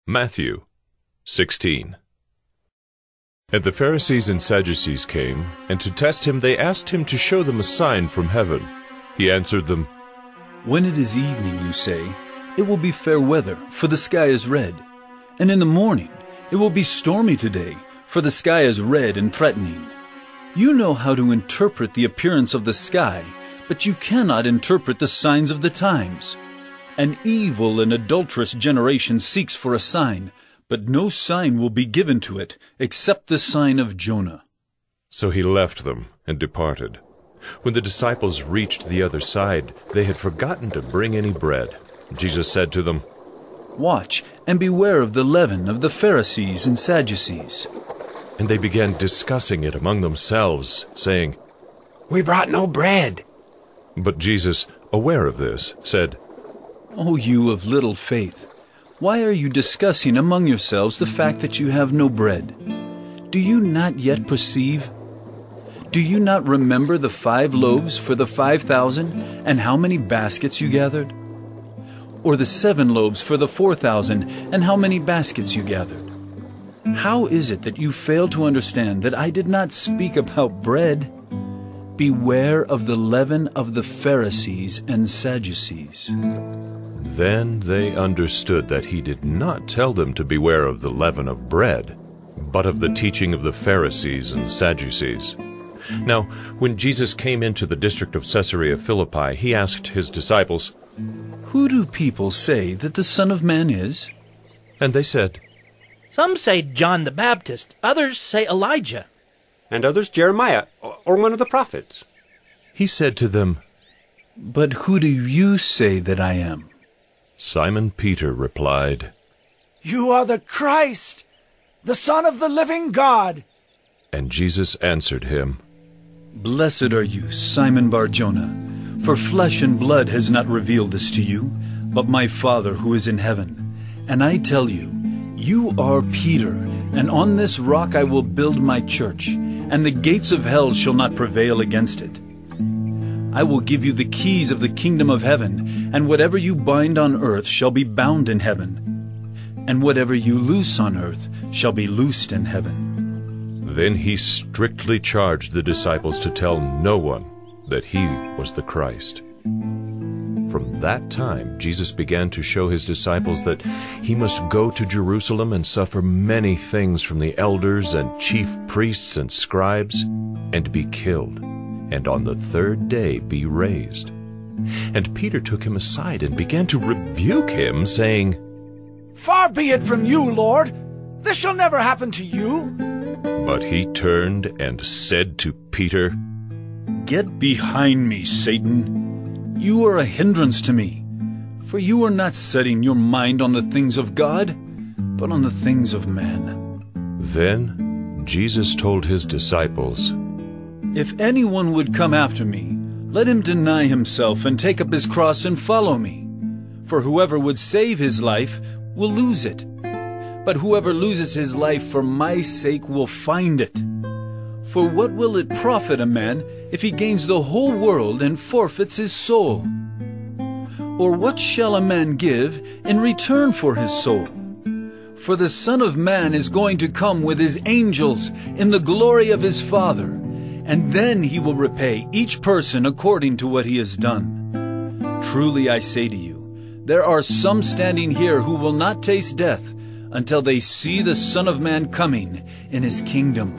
Matthew 16. And the Pharisees and Sadducees came, and to test him they asked him to show them a sign from heaven. He answered them, When it is evening, you say, it will be fair weather, for the sky is red. And in the morning, it will be stormy today, for the sky is red and threatening. You know how to interpret the appearance of the sky, but you cannot interpret the signs of the times. An evil and adulterous generation seeks for a sign, but no sign will be given to it except the sign of Jonah. So he left them and departed. When the disciples reached the other side, they had forgotten to bring any bread. Jesus said to them, Watch and beware of the leaven of the Pharisees and Sadducees. And they began discussing it among themselves, saying, We brought no bread. But Jesus, aware of this, said, O you of little faith, why are you discussing among yourselves the fact that you have no bread? Do you not yet perceive? Do you not remember the 5 loaves for the 5,000, and how many baskets you gathered? Or the 7 loaves for the 4,000, and how many baskets you gathered? How is it that you fail to understand that I did not speak about bread? Beware of the leaven of the Pharisees and Sadducees. Then they understood that he did not tell them to beware of the leaven of bread, but of the teaching of the Pharisees and Sadducees. Now, when Jesus came into the district of Caesarea Philippi, he asked his disciples, Who do people say that the Son of Man is? And they said, Some say John the Baptist, others say Elijah, And others Jeremiah, or one of the prophets. He said to them, But who do you say that I am? Simon Peter replied, You are the Christ, the Son of the living God. And Jesus answered him, Blessed are you, Simon Bar-Jonah, for flesh and blood has not revealed this to you, but my Father who is in heaven. And I tell you, you are Peter, and on this rock I will build my church, and the gates of hell shall not prevail against it. I will give you the keys of the kingdom of heaven, and whatever you bind on earth shall be bound in heaven, and whatever you loose on earth shall be loosed in heaven. Then he strictly charged the disciples to tell no one that he was the Christ. From that time, Jesus began to show his disciples that he must go to Jerusalem and suffer many things from the elders and chief priests and scribes, and be killed, and on the 3rd day be raised. And Peter took him aside and began to rebuke him, saying, Far be it from you, Lord. This shall never happen to you. But he turned and said to Peter, Get behind me, Satan. You are a hindrance to me, for you are not setting your mind on the things of God, but on the things of man. Then Jesus told his disciples, If anyone would come after me, let him deny himself and take up his cross and follow me. For whoever would save his life will lose it, but whoever loses his life for my sake will find it. For what will it profit a man if he gains the whole world and forfeits his soul? Or what shall a man give in return for his soul? For the Son of Man is going to come with his angels in the glory of his Father, and then he will repay each person according to what he has done. Truly I say to you, there are some standing here who will not taste death until they see the Son of Man coming in his kingdom.